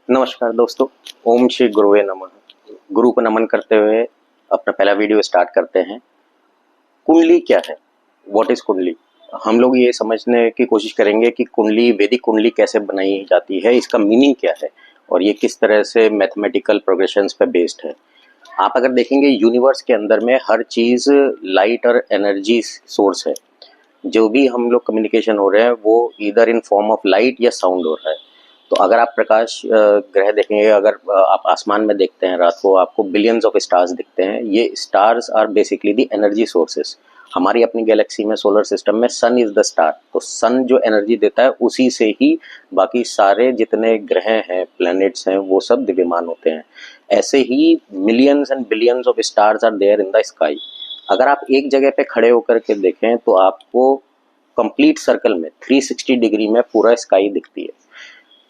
नमस्कार दोस्तों। ओम श्री गुरुवे नमः। गुरु को नमन करते हुए अपना पहला वीडियो स्टार्ट करते हैं। कुंडली क्या है? व्हाट इज कुंडली? हम लोग ये समझने की कोशिश करेंगे कि कुंडली, वैदिक कुंडली कैसे बनाई जाती है, इसका मीनिंग क्या है और ये किस तरह से मैथमेटिकल प्रोग्रेशंस पे बेस्ड है। आप अगर देखेंगे यूनिवर्स के अंदर में हर चीज लाइट और एनर्जी सोर्स है। जो भी हम लोग कम्युनिकेशन हो रहे हैं वो इधर इन फॉर्म ऑफ लाइट या साउंड हो रहा है। तो अगर आप प्रकाश ग्रह देखेंगे, अगर आप आसमान में देखते हैं रात को, आपको बिलियंस ऑफ स्टार्स दिखते हैं। ये stars are basically the energy sources. हमारी अपनी गैलेक्सी में, सोलर सिस्टम में सन इज द स्टार। तो सन जो एनर्जी देता है उसी से ही बाकी सारे जितने ग्रह हैं, प्लैनेट्स हैं, वो सब दिव्यमान होते हैं। ऐसे ही millions and billions of stars are there in the sky. अगर आप एक जगह पे खड़े होकर के देखें तो आपको कंप्लीट सर्कल में 360 डिग्री में पूरा स्काई दिखती है।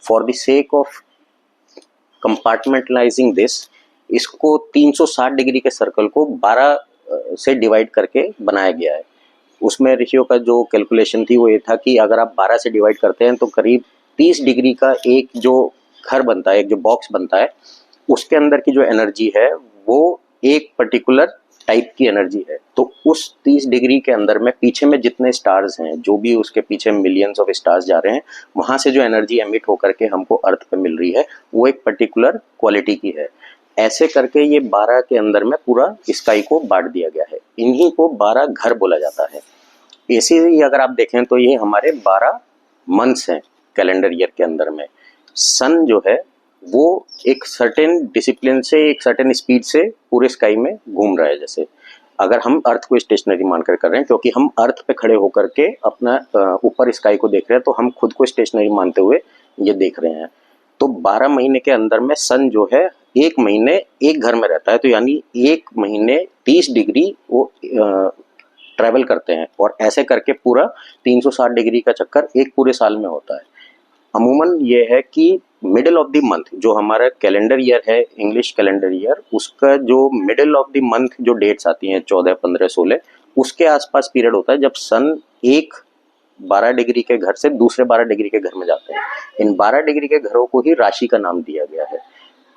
For the sake of compartmentalising this, इसको 360 डिग्री के सर्कल को 12 से डिवाइड करके बनाया गया है। उसमें ऋषियों का जो कैलकुलेशन थी वो ये था कि अगर आप 12 से डिवाइड करते हैं तो करीब 30 डिग्री का एक जो घर बनता है, एक जो बॉक्स बनता है, उसके अंदर की जो एनर्जी है वो एक पर्टिकुलर टाइप की एनर्जी है। तो उस 30 डिग्री के अंदर में पीछे में जितने स्टार्स हैं, जो भी उसके पीछे मिलियंस ऑफ स्टार्स जा रहे हैं, वहां से जो एनर्जी एमिट होकर के हमको अर्थ पे मिल रही है वो एक पर्टिकुलर क्वालिटी की है। ऐसे करके ये 12 के अंदर में पूरा स्काई को बांट दिया गया है। इन्हीं को 12 घर बोला जाता है। ऐसे ही अगर आप देखें तो ये हमारे 12 मंथ्स हैं कैलेंडर ईयर के अंदर में। सन जो है वो एक सर्टेन डिसिप्लिन से, एक सर्टेन स्पीड से पूरे स्काई में घूम रहा है। जैसे अगर हम अर्थ को स्टेशनरी मानकर कर रहे हैं, क्योंकि हम अर्थ पे खड़े होकर के अपना ऊपर स्काई को देख रहे हैं, तो हम खुद को स्टेशनरी मानते हुए ये देख रहे हैं। तो 12 महीने के अंदर में सन जो है एक महीने एक घर में रहता है। तो यानी एक महीने 30 डिग्री वो ट्रैवल करते हैं और ऐसे करके पूरा 360 डिग्री का चक्कर एक पूरे साल में होता है। अमूमन ये है कि मिडिल ऑफ द मंथ जो हमारा कैलेंडर ईयर है, इंग्लिश कैलेंडर ईयर, उसका जो मिडिल ऑफ द मंथ जो डेट्स आती हैं 14, 15, 16, उसके आसपास पीरियड होता है जब सन एक 12 डिग्री के घर से दूसरे 12 डिग्री के घर में जाते हैं। इन 12 डिग्री के घरों को ही राशि का नाम दिया गया है।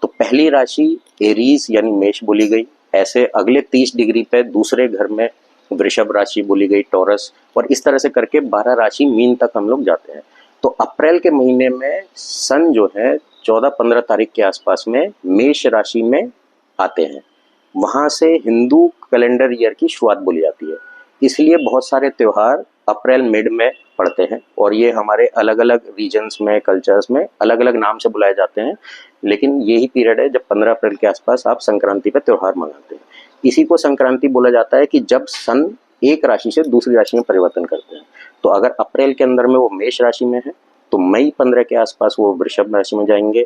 तो पहली राशि एरीज यानी मेष बोली गई। ऐसे अगले 30 डिग्री पे दूसरे घर में वृषभ राशि बोली गई, टॉरस, और इस तरह से करके 12 राशि मीन तक हम लोग जाते हैं। तो अप्रैल के महीने में सन जो है 14-15 तारीख के आसपास में मेष राशि में आते हैं। वहां से हिंदू कैलेंडर ईयर की शुरुआत बोली जाती है। इसलिए बहुत सारे त्यौहार अप्रैल मिड में पड़ते हैं और ये हमारे अलग अलग रीजन्स में, कल्चर्स में अलग अलग नाम से बुलाए जाते हैं। लेकिन यही पीरियड है जब 15 अप्रैल के आसपास आप संक्रांति पे त्यौहार मनाते हैं। इसी को संक्रांति बोला जाता है कि जब सन एक राशि से दूसरी राशि में परिवर्तन करते हैं। तो अगर अप्रैल के अंदर में वो मेष राशि में है तो मई 15 के आसपास वो वृषभ राशि में जाएंगे,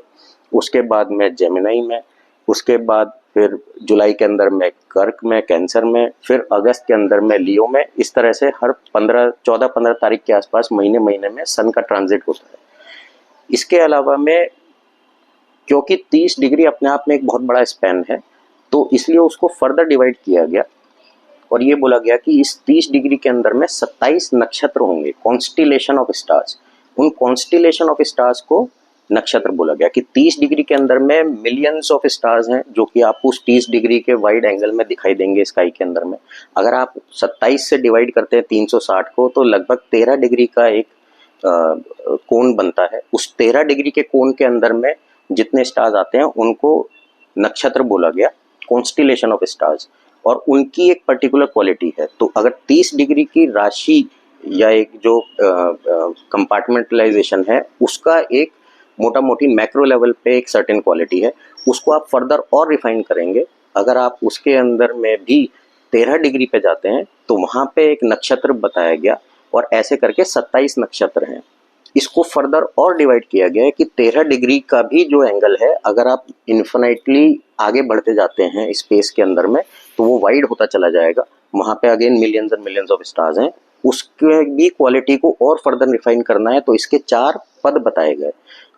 उसके बाद में जेमिनी में, उसके बाद फिर जुलाई के अंदर में कर्क में, कैंसर में, फिर अगस्त के अंदर में लियो में। इस तरह से हर 14-15 तारीख के आसपास महीने महीने में सन का ट्रांजिट होता है। इसके अलावा में क्योंकि 30 डिग्री अपने आप में एक बहुत बड़ा स्पैन है, तो इसलिए उसको फर्दर डिवाइड किया गया और ये बोला गया कि इस 30 डिग्री के अंदर में 27 नक्षत्र होंगे, कॉन्स्टिलेशन ऑफ स्टार्स। उन कॉन्स्टिलेशन ऑफ स्टार्स को नक्षत्र बोला गया कि 30 डिग्री के अंदर में मिलियंस ऑफ स्टार्स हैं जो कि आपको उस 30 डिग्री के वाइड एंगल में दिखाई देंगे स्काई के अंदर में। अगर आप 27 से डिवाइड करते हैं 360 को तो लगभग 13 डिग्री का एक कोण बनता है। उस 13 डिग्री के कोण के अंदर में जितने स्टार्स आते हैं उनको नक्षत्र बोला गया, कॉन्स्टिलेशन ऑफ स्टार्स, और उनकी एक पर्टिकुलर क्वालिटी है। तो अगर 30 डिग्री की राशि या एक जो कंपार्टमेंटलाइजेशन है उसका एक मोटा मोटी मैक्रो लेवल पे एक सर्टेन क्वालिटी है, उसको आप फर्दर और रिफाइन करेंगे। अगर आप उसके अंदर में भी 13 डिग्री पे जाते हैं तो वहां पे एक नक्षत्र बताया गया और ऐसे करके 27 नक्षत्र हैं। इसको फर्दर और डिवाइड किया गया है कि 13 डिग्री का भी जो एंगल है, अगर आप इन्फिनाइटली आगे बढ़ते जाते हैं स्पेस के अंदर में तो वो वाइड होता चला जाएगा। वहां पे again millions and millions of stars हैं। उसके भी क्वालिटी को और फर्दर रिफाइन करना है तो इसके 4 पद बताए गए,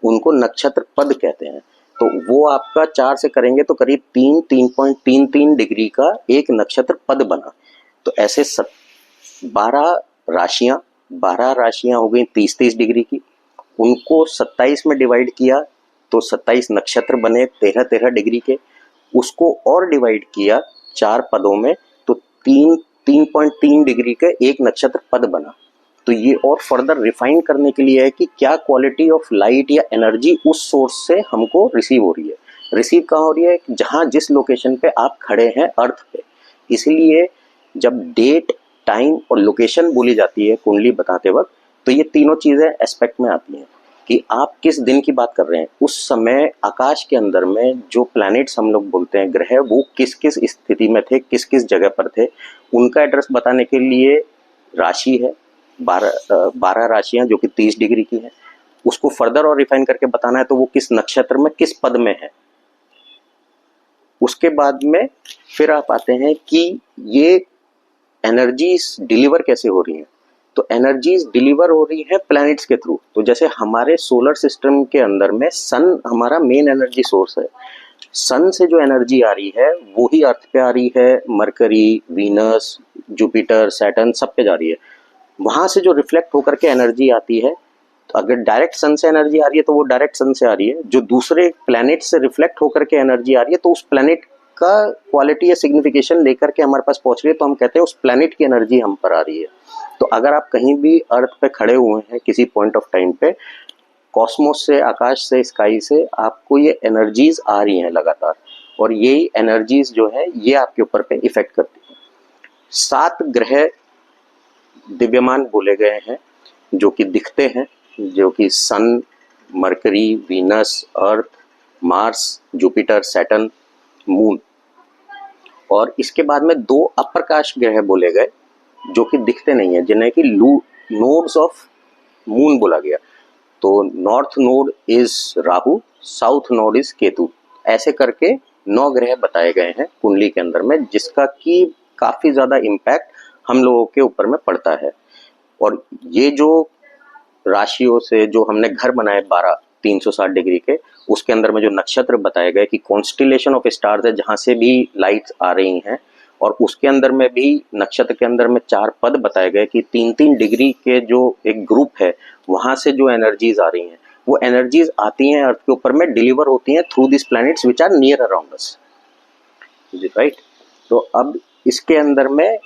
उनको नक्षत्र पद कहते हैं। तो वो आपका 4 से करेंगे तो करीब 3.33 डिग्री का एक नक्षत्र पद बना। तो ऐसे 12 राशियां हो गई 30-30 डिग्री की, उनको 27 में डिवाइड किया तो 27 नक्षत्र बने 13-13 डिग्री के। उसको और डिवाइड किया 4 पदों में, तो 3.3 डिग्री का एक नक्षत्र पद बना। तो ये और फर्दर रिफाइन करने के लिए है कि क्या क्वालिटी ऑफ लाइट या एनर्जी उस सोर्स से हमको रिसीव हो रही है। रिसीव कहाँ हो रही है? जहाँ जिस लोकेशन पे आप खड़े हैं अर्थ पे। इसलिए जब डेट, टाइम और लोकेशन बोली जाती है कुंडली बताते वक्त, तो ये तीनों चीज़ें एस्पेक्ट में आती हैं कि आप किस दिन की बात कर रहे हैं। उस समय आकाश के अंदर में जो प्लैनेट्स हम लोग बोलते हैं ग्रह, वो किस किस स्थिति में थे, किस किस जगह पर थे, उनका एड्रेस बताने के लिए राशि है, 12 राशियां जो कि 30 डिग्री की हैं। उसको फर्दर और रिफाइन करके बताना है तो वो किस नक्षत्र में किस पद में है। उसके बाद में फिर आप आते हैं कि ये एनर्जीज डिलीवर कैसे हो रही हैं। तो एनर्जीज डिलीवर हो रही है प्लैनेट्स के थ्रू। तो जैसे हमारे सोलर सिस्टम के अंदर में सन हमारा मेन एनर्जी सोर्स है। सन से जो एनर्जी आ रही है वो ही अर्थ पे आ रही है, मरकरी, वीनस, जुपिटर, सैटर्न सब पे जा रही है। वहां से जो रिफ्लेक्ट होकर के एनर्जी आती है, तो अगर डायरेक्ट सन से एनर्जी आ रही है तो वो डायरेक्ट सन से आ रही है। जो दूसरे प्लैनेट से रिफ्लेक्ट होकर के एनर्जी आ रही है तो उस प्लैनेट का क्वालिटी या सिग्निफिकेशन लेकर के हमारे पास पहुंच रही है, तो हम कहते हैं उस प्लैनेट की एनर्जी हम पर आ रही है। तो अगर आप कहीं भी अर्थ पे खड़े हुए हैं किसी पॉइंट ऑफ टाइम पे, कॉस्मोस से, आकाश से, स्काई से आपको ये एनर्जीज आ रही हैं लगातार, और यही एनर्जीज जो है ये आपके ऊपर पे इफेक्ट करती है। 7 ग्रह दिव्यमान बोले गए हैं जो कि दिखते हैं, जो कि सन, मरकरी, वीनस, अर्थ, मार्स, जुपिटर, सैटर्न, मून। और इसके बाद में 2 अप्रकाश ग्रह बोले गए जो कि दिखते नहीं है, जिन्हें कि नोड्स ऑफ मून बोला गया। तो north node is Rahu, south node is Ketu. ऐसे करके 9 ग्रह बताए गए हैं कुंडली के अंदर में, जिसका कि काफी ज्यादा इम्पैक्ट हम लोगों के ऊपर में पड़ता है। और ये जो राशियों से जो हमने घर बनाए 12 360 डिग्री के, उसके अंदर में जो नक्षत्र बताए गए कि कॉन्स्टिलेशन ऑफ स्टार्स है जहां से भी लाइट्स आ रही हैं, और उसके अंदर में भी नक्षत्र के अंदर में 4 पद बताए गए कि 3-3 डिग्री के जो एक ग्रुप है वहां से जो एनर्जीज आ रही हैं, वो एनर्जीज आती हैं अर्थ के ऊपर में, डिलीवर होती हैं through this planets which are near around us, right. तो अब इसके अंदर में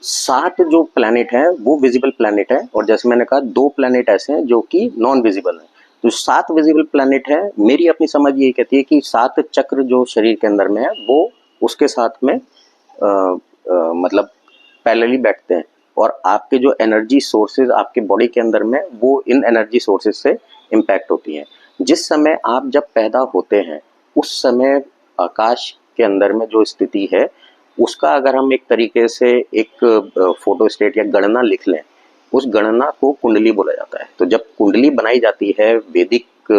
7 जो प्लैनेट है वो विजिबल प्लैनेट है, और जैसे मैंने कहा 2 प्लैनेट ऐसे हैं जो कि नॉन विजिबल हैं। तो 7 विजिबल प्लैनेट है, मेरी अपनी समझ यही कहती है कि 7 चक्र जो शरीर के अंदर में है वो उसके साथ में मतलब पैरेलली बैठते हैं, और आपके जो एनर्जी सोर्सेज आपके बॉडी के अंदर में वो इन एनर्जी सोर्सेज से इम्पैक्ट होती हैं। जिस समय आप जब पैदा होते हैं उस समय आकाश के अंदर में जो स्थिति है उसका अगर हम एक तरीके से एक फोटो स्टेट या गणना लिख लें, उस गणना को कुंडली बोला जाता है। तो जब कुंडली बनाई जाती है वैदिक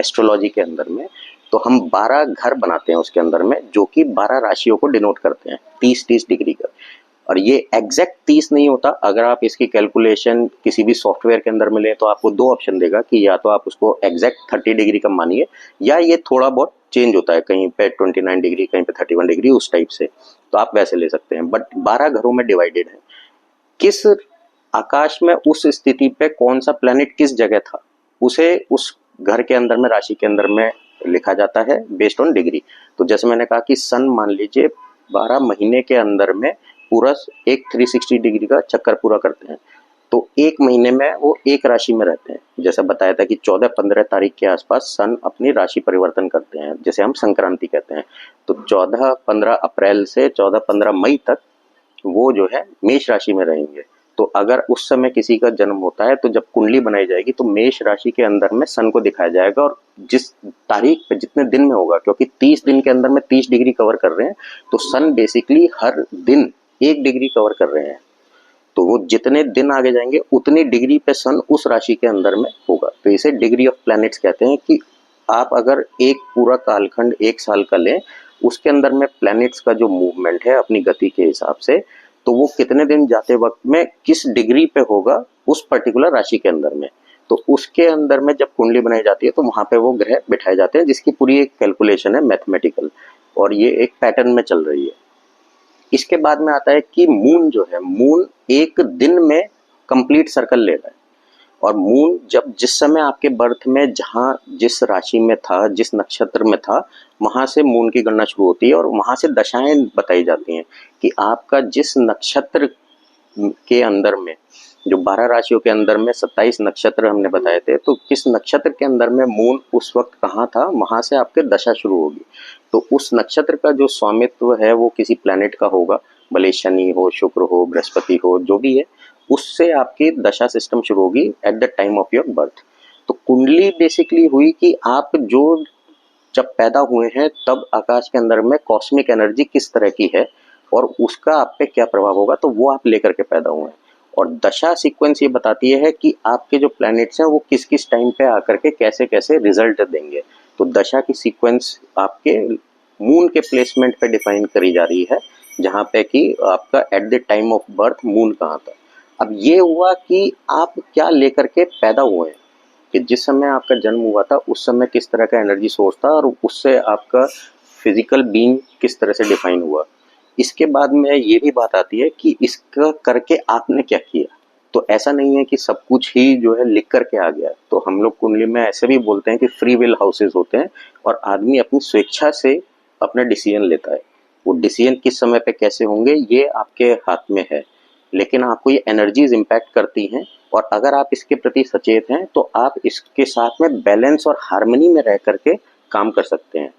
एस्ट्रोलॉजी के अंदर में, तो हम 12 घर बनाते हैं उसके अंदर में, जो कि 12 राशियों को डिनोट करते हैं 30-30 डिग्री का। और ये एग्जैक्ट 30 नहीं होता, अगर आप इसकी कैलकुलेशन किसी भी सॉफ्टवेयर के अंदर में लें तो आपको 2 ऑप्शन देगा कि या तो आप उसको एग्जैक्ट 30 डिग्री का मानिए, या ये थोड़ा बहुत चेंज होता है, कहीं पे 29 डिग्री, कहीं पे 31 डिग्री, उस टाइप से, तो आप वैसे ले सकते हैं। बट 12 घरों में डिवाइडेड है। किस आकाश में उस स्थिति पे कौन सा प्लैनेट किस जगह था, उसे उस घर के अंदर में, राशि के अंदर में लिखा जाता है बेस्ड ऑन डिग्री। तो जैसे मैंने कहा कि सन मान लीजिए 12 महीने के अंदर में पूरा एक 360 डिग्री का चक्कर पूरा करते हैं, तो एक महीने में वो एक राशि में रहते हैं। जैसा बताया था कि 14-15 तारीख के आसपास सन अपनी राशि परिवर्तन करते हैं, जैसे हम संक्रांति कहते हैं। तो 14-15 अप्रैल से 14-15 मई तक वो जो है मेष राशि में रहेंगे। तो अगर उस समय किसी का जन्म होता है तो जब कुंडली बनाई जाएगी तो मेष राशि के अंदर में सन को दिखाया जाएगा, और जिस तारीख पे जितने दिन में होगा, क्योंकि 30 दिन के अंदर में 30 डिग्री कवर कर रहे हैं, तो सन बेसिकली हर दिन 1 डिग्री कवर कर रहे हैं। तो वो जितने दिन आगे जाएंगे उतनी डिग्री पे सन उस राशि के अंदर में होगा। तो इसे डिग्री ऑफ प्लैनेट्स कहते हैं कि आप अगर एक पूरा कालखंड 1 साल का लें, उसके अंदर में प्लैनेट्स का जो मूवमेंट है अपनी गति के हिसाब से, तो वो कितने दिन जाते वक्त में किस डिग्री पे होगा उस पर्टिकुलर राशि के अंदर में। तो उसके अंदर में जब कुंडली बनाई जाती है तो वहां पे वो ग्रह बिठाए जाते हैं, जिसकी पूरी एक कैलकुलेशन है मैथमेटिकल, और ये एक पैटर्न में चल रही है। इसके बाद में आता है कि मून जो है, मून एक दिन में कंप्लीट सर्कल ले रहा है। और मून जब जिस समय आपके बर्थ में जहाँ जिस राशि में था, जिस नक्षत्र में था, वहां से मून की गणना शुरू होती है और वहां से दशाएं बताई जाती हैं कि आपका जिस नक्षत्र के अंदर में, जो 12 राशियों के अंदर में 27 नक्षत्र हमने बताए थे, तो किस नक्षत्र के अंदर में मून उस वक्त कहाँ था, वहां से आपके दशा शुरू होगी। तो उस नक्षत्र का जो स्वामित्व है वो किसी प्लैनेट का होगा, भले शनि हो, शुक्र हो, बृहस्पति हो, जो भी है, उससे आपकी दशा सिस्टम शुरू होगी at the time of your birth. तो कुंडली बेसिकली हुई कि आप जो जब पैदा हुए हैं तब आकाश के अंदर में कॉस्मिक एनर्जी किस तरह की है और उसका आप पे क्या प्रभाव होगा, तो वो आप लेकर के पैदा हुए हैं। और दशा सीक्वेंस ये बताती है कि आपके जो प्लैनेट्स हैं वो किस किस टाइम पे आकर के कैसे कैसे रिजल्ट देंगे। तो दशा की सीक्वेंस आपके मून के प्लेसमेंट पे डिफाइन करी जा रही है, जहाँ पे कि आपका at the time of birth moon कहाँ था। अब ये हुआ कि आप क्या लेकर के पैदा हुए हैं, कि जिस समय आपका जन्म हुआ था उस समय किस तरह का एनर्जी सोर्स था और उससे आपका फिजिकल बीइंग किस तरह से डिफाइन हुआ। इसके बाद में ये भी बात आती है कि इसका करके आपने क्या किया। तो ऐसा नहीं है कि सब कुछ ही जो है लिख करके आ गया। तो हम लोग कुंडली में ऐसे भी बोलते हैं कि फ्री विल हाउसेस होते हैं और आदमी अपनी स्वेच्छा से अपना डिसीजन लेता है। वो डिसीजन किस समय पे कैसे होंगे ये आपके हाथ में है, लेकिन आपको ये एनर्जीज इम्पैक्ट करती हैं और अगर आप इसके प्रति सचेत हैं तो आप इसके साथ में बैलेंस और हार्मनी में रह करके काम कर सकते हैं।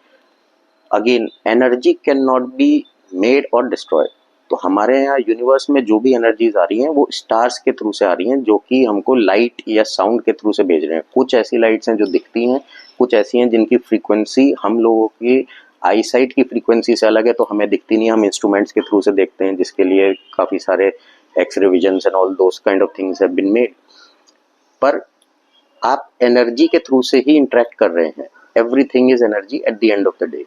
Again, energy can not be made और डिस्ट्रॉयड। तो हमारे यहाँ यूनिवर्स में जो भी एनर्जीज आ रही हैं वो स्टार्स के थ्रू से आ रही हैं, जो कि हमको लाइट या साउंड के थ्रू से भेज रहे हैं। कुछ ऐसी लाइट्स हैं जो दिखती हैं, कुछ ऐसी हैं जिनकी फ्रीक्वेंसी हम लोगों की आईसाइट की फ्रीक्वेंसी से अलग है, तो हमें दिखती नहीं, हम इंस्ट्रूमेंट्स के थ्रू से देखते हैं, जिसके लिए काफ़ी सारे x ray visions and all those kind of things have been made. पर आप एनर्जी के थ्रू से ही इंटरेक्ट कर रहे हैं। Everything is energy at the end of the day.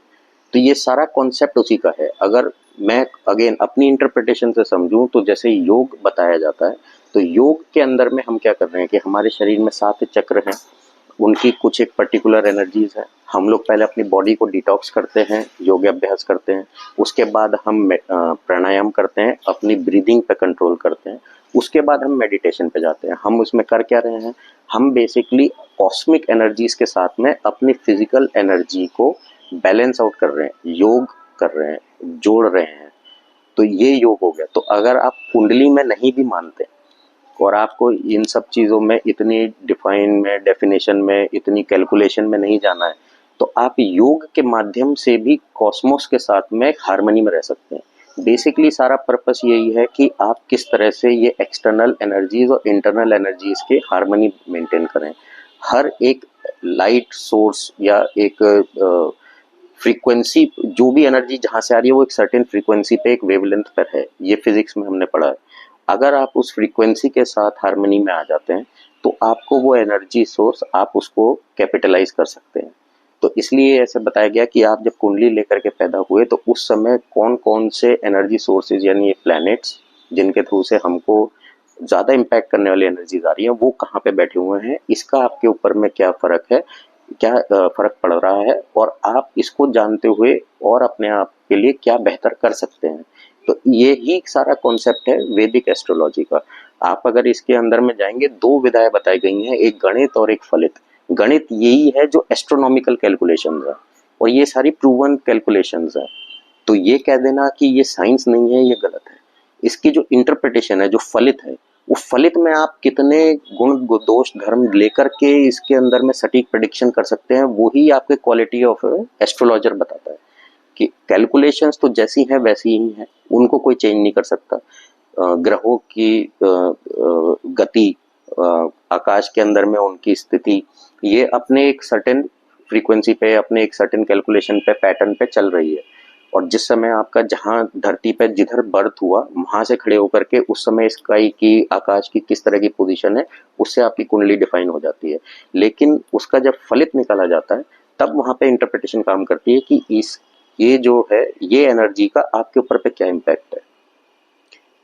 तो ये सारा कॉन्सेप्ट उसी का है। अगर मैं अगेन अपनी इंटरप्रिटेशन से समझूं तो जैसे योग बताया जाता है, तो योग के अंदर में हम क्या कर रहे हैं कि हमारे शरीर में 7 चक्र हैं, उनकी कुछ एक पर्टिकुलर एनर्जीज है। हम लोग पहले अपनी बॉडी को डिटॉक्स करते हैं, योग अभ्यास करते हैं, उसके बाद हम प्राणायाम करते हैं, अपनी ब्रीदिंग पे कंट्रोल करते हैं, उसके बाद हम मेडिटेशन पे जाते हैं। हम उसमें कर क्या रहे हैं, हम बेसिकली कॉस्मिक एनर्जीज के साथ में अपनी फिजिकल एनर्जी को बैलेंस आउट कर रहे हैं, योग कर रहे हैं, जोड़ रहे हैं। तो ये योग हो गया। तो अगर आप कुंडली में नहीं भी मानते और आपको इन सब चीज़ों में इतनी डिफाइन में, डेफिनेशन में, इतनी कैलकुलेशन में नहीं जाना है, तो आप योग के माध्यम से भी कॉस्मोस के साथ में हार्मनी में रह सकते हैं। बेसिकली सारा पर्पस यही है कि आप किस तरह से ये एक्सटर्नल एनर्जीज और इंटरनल एनर्जीज के हार्मनी मेंटेन करें। हर एक लाइट सोर्स या एक फ्रीक्वेंसी, जो भी एनर्जी जहाँ से आ रही है वो एक सर्टेन फ्रीक्वेंसी पे, एक वेवलेंथ पर है। ये फिजिक्स में हमने पढ़ा है। अगर आप उस फ्रीक्वेंसी के साथ हार्मनी में आ जाते हैं तो आपको वो एनर्जी सोर्स आप उसको कैपिटलाइज कर सकते हैं। तो इसलिए ऐसे बताया गया कि आप जब कुंडली लेकर के पैदा हुए तो उस समय कौन कौन से एनर्जी सोर्सेज यानी ये प्लैनेट्स जिनके थ्रू से हमको ज़्यादा इम्पैक्ट करने वाली एनर्जीज आ रही हैं वो कहाँ पे बैठे हुए हैं, इसका आपके ऊपर में क्या फ़र्क है, क्या फ़र्क पड़ रहा है और आप इसको जानते हुए और अपने आप के लिए क्या बेहतर कर सकते हैं। तो ये ही सारा कॉन्सेप्ट है वैदिक एस्ट्रोलॉजी का। आप अगर इसके अंदर में जाएंगे, 2 विधाएं बताई गई हैं, एक गणित और एक फलित। गणित यही है जो एस्ट्रोनॉमिकल कैलकुलेशंस है और ये सारी प्रूवन कैलकुलेशंस है। तो ये कह देना कि ये साइंस नहीं है, ये गलत है। इसकी जो इंटरप्रिटेशन है, जो फलित है, वो फलित में आप कितने गुण दोष धर्म लेकर के इसके अंदर में सटीक प्रेडिक्शन कर सकते हैं, वही आपके क्वालिटी ऑफ एस्ट्रोलॉजर बताता है। कि कैलकुलेशंस तो जैसी हैं वैसी ही हैं, उनको कोई चेंज नहीं कर सकता। ग्रहों की गति, आकाश के अंदर में उनकी स्थिति, ये अपने एक सर्टेन फ्रीक्वेंसी पे, अपने एक सर्टेन कैलकुलेशन पे, पैटर्न पे चल रही है। और जिस समय आपका जहाँ धरती पे जिधर बर्थ हुआ वहां से खड़े होकर के उस समय स्काई की, आकाश की किस तरह की पोजीशन है, उससे आपकी कुंडली डिफाइन हो जाती है। लेकिन उसका जब फलित निकाला जाता है तब वहां पे इंटरप्रिटेशन काम करती है कि इस ये जो है, ये एनर्जी का आपके ऊपर पे क्या इम्पैक्ट है।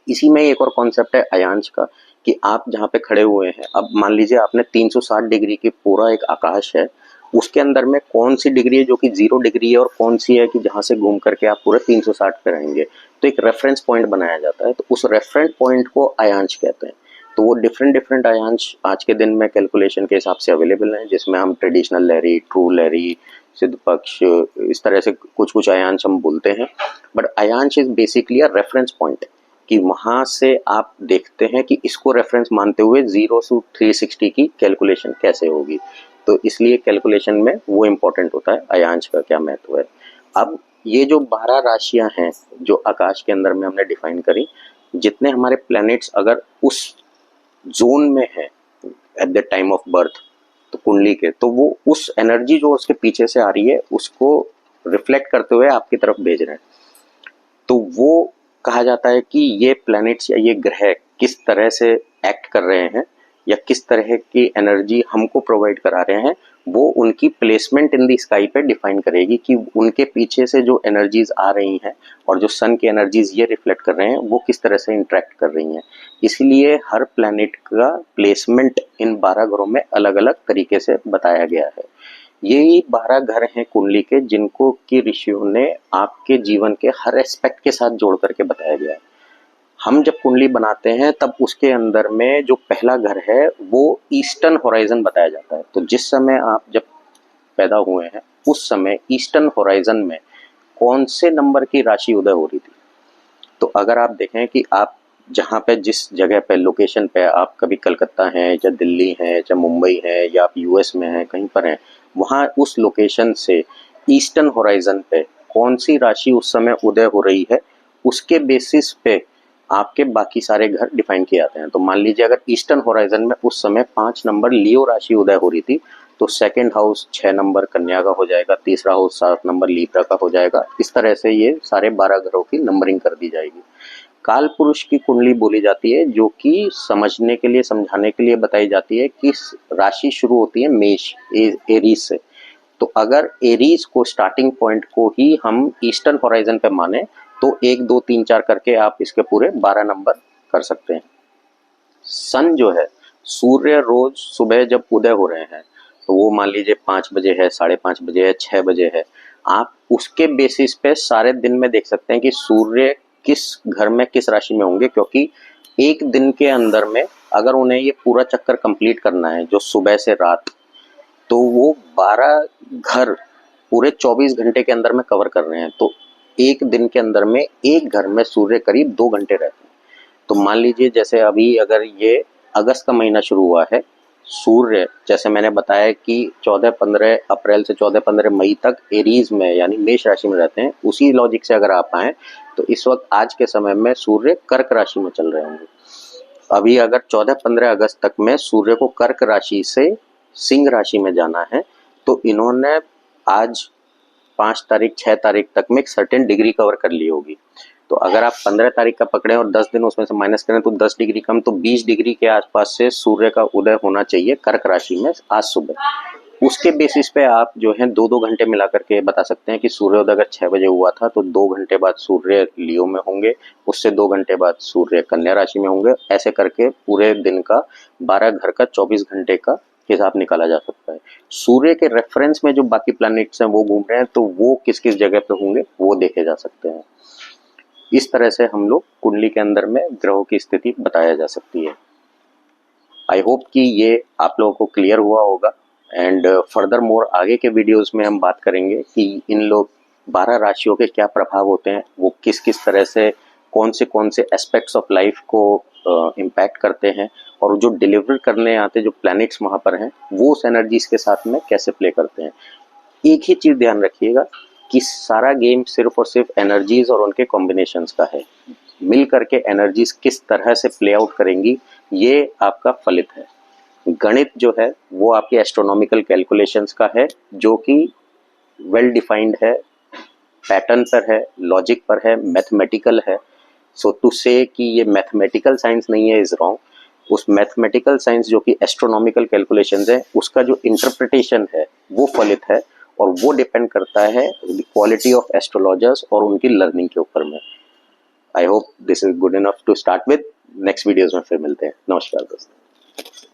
इसी में एक और कॉन्सेप्ट है अयांश का, कि आप जहाँ पे खड़े हुए हैं, अब मान लीजिए आपने 360 डिग्री की पूरा एक आकाश है, उसके अंदर में कौन सी डिग्री है जो कि 0 डिग्री है और कौन सी है कि जहाँ से घूम करके आप पूरे 360 पे रहेंगे। तो एक रेफरेंस पॉइंट बनाया जाता है, तो उस रेफरेंस पॉइंट को अयांश कहते हैं। तो वो डिफरेंट डिफरेंट अयांश आज के दिन में कैलकुलेशन के हिसाब से अवेलेबल हैं, जिसमें हम ट्रेडिशनल लहरी, ट्रू लहरी, सिद्ध पक्ष, इस तरह से कुछ कुछ अयांश हम बोलते हैं। But Ayansh is basically a reference point, कि वहाँ से आप देखते हैं कि इसको रेफरेंस मानते हुए 0 से 360 की कैलकुलेशन कैसे होगी। तो इसलिए कैलकुलेशन में वो इम्पोर्टेंट होता है, अयांश का क्या महत्व है। अब ये जो 12 राशियां हैं जो आकाश के अंदर में हमने डिफाइन करी, जितने हमारे प्लैनेट्स अगर उस जोन में है at the time of birth, तो कुंडली के, तो वो उस एनर्जी जो उसके पीछे से आ रही है उसको रिफ्लेक्ट करते हुए आपकी तरफ भेज रहे हैं। तो वो कहा जाता है कि ये प्लैनेट्स या ये ग्रह किस तरह से एक्ट कर रहे हैं या किस तरह की एनर्जी हमको प्रोवाइड करा रहे हैं, वो उनकी प्लेसमेंट इन द स्काई पे डिफाइन करेगी कि उनके पीछे से जो एनर्जीज आ रही हैं और जो सन की एनर्जीज ये रिफ्लेक्ट कर रहे हैं वो किस तरह से इंटरेक्ट कर रही हैं। इसलिए हर प्लैनेट का प्लेसमेंट इन 12 ग्रहों में अलग अलग तरीके से बताया गया है। यही 12 घर हैं कुंडली के, जिनको कि ऋषियों ने आपके जीवन के हर एस्पेक्ट के साथ जोड़ करके बताया गया है। हम जब कुंडली बनाते हैं तब उसके अंदर में जो पहला घर है वो ईस्टर्न होराइजन बताया जाता है। तो जिस समय आप जब पैदा हुए हैं उस समय ईस्टर्न होराइजन में कौन से नंबर की राशि उदय हो रही थी। तो अगर आप देखें कि आप जहाँ पे जिस जगह पे लोकेशन पे आप कभी कलकत्ता हैं या दिल्ली हैं या मुंबई है या आप यूएस में हैं कहीं पर हैं, वहाँ उस लोकेशन से ईस्टर्न होराइजन पे कौन सी राशि उस समय उदय हो रही है, उसके बेसिस पे आपके बाकी सारे घर डिफाइन किए जाते हैं। तो मान लीजिए अगर ईस्टर्न होराइजन में उस समय 5 नंबर लियो राशि उदय हो रही थी, तो सेकंड हाउस 6 नंबर कन्या का हो जाएगा, तीसरा हाउस 7 नंबर लीब्रा का हो जाएगा। इस तरह से ये सारे 12 घरों की नंबरिंग कर दी जाएगी। काल पुरुष की कुंडली बोली जाती है, जो कि समझने के लिए, समझाने के लिए बताई जाती है कि राशि शुरू होती है मेष, एरीज से। तो अगर एरीज को स्टार्टिंग पॉइंट को ही हम ईस्टर्न होराइजन पे माने तो 1 2 3 4 करके आप इसके पूरे 12 नंबर कर सकते हैं। सन जो है, सूर्य रोज सुबह जब उदय हो रहे हैं तो वो मान लीजिए 5 बजे है, 5:30 बजे है, 6 बजे है, आप उसके बेसिस पे सारे दिन में देख सकते हैं कि सूर्य किस घर में किस राशि में होंगे। क्योंकि एक दिन के अंदर में अगर उन्हें ये पूरा चक्कर कंप्लीट करना है जो सुबह से रात, तो वो 12 घर पूरे 24 घंटे के अंदर में कवर कर रहे हैं। तो एक दिन के अंदर में एक घर में सूर्य करीब 2 घंटे रहते हैं। तो मान लीजिए जैसे अभी अगर ये अगस्त का महीना शुरू हुआ है, सूर्य जैसे मैंने बताया कि 14-15 अप्रैल से 14-15 मई तक एरीज में यानी मेष राशि में रहते हैं। उसी लॉजिक से अगर आप आए तो इस वक्त आज के समय में सूर्य कर्क राशि में चल रहे होंगे। अभी अगर 14-15 अगस्त तक में सूर्य को कर्क राशि से सिंह राशि में जाना है, तो इन्होंने आज 5 तारीख 6 तारीख तक में एक सर्टेन डिग्री कवर कर ली होगी। तो अगर आप 15 तारीख का पकड़े और 10 दिन उसमें से माइनस करें तो 10 डिग्री कम, तो 20 डिग्री के आसपास से सूर्य का उदय होना चाहिए कर्क राशि में आज सुबह। उसके बेसिस पे आप जो है 2-2 घंटे मिला करके बता सकते हैं कि सूर्योदय अगर 6 बजे हुआ था तो 2 घंटे बाद सूर्य लियो में होंगे, उससे 2 घंटे बाद सूर्य कन्या राशि में होंगे। ऐसे करके पूरे दिन का 12 घर का 24 घंटे का हिसाब निकाला जा सकता है। सूर्य के रेफरेंस में जो बाकी प्लैनेट्स हैं वो घूम रहे हैं, तो वो किस किस जगह पे होंगे वो देखे जा सकते हैं। इस तरह से हम लोग कुंडली के अंदर में ग्रहों की स्थिति बताया जा सकती है। आई होप कि ये आप लोगों को क्लियर हुआ होगा। एंड फर्दर मोर आगे के वीडियोस में हम बात करेंगे कि इन लोग 12 राशियों के क्या प्रभाव होते हैं, वो किस किस तरह से कौन से एस्पेक्ट्स ऑफ लाइफ को इम्पैक्ट करते हैं, और जो डिलीवर करने आते जो प्लैनेट्स वहाँ पर हैं वो उस एनर्जीज के साथ में कैसे प्ले करते हैं। एक ही चीज़ ध्यान रखिएगा कि सारा गेम सिर्फ और सिर्फ एनर्जीज और उनके कॉम्बिनेशंस का है। मिल करके एनर्जीज किस तरह से प्ले आउट करेंगी ये आपका फलित है। गणित जो है वो आपके एस्ट्रोनॉमिकल कैलकुलेशंस का है, जो कि वेल डिफाइंड है, पैटर्न पर है, लॉजिक पर है, मैथमेटिकल है। सो टू से कि ये मैथमेटिकल साइंस नहीं है इज रॉन्ग। उस मैथमेटिकल साइंस जो कि एस्ट्रोनॉमिकल कैलकुलेशंस है उसका जो इंटरप्रिटेशन है वो फलित है, और वो डिपेंड करता है क्वालिटी ऑफ एस्ट्रोलॉजर्स और उनकी लर्निंग के ऊपर में। I hope this is good enough to start with. Next videos में फिर मिलते हैं। नमस्कार दोस्तों।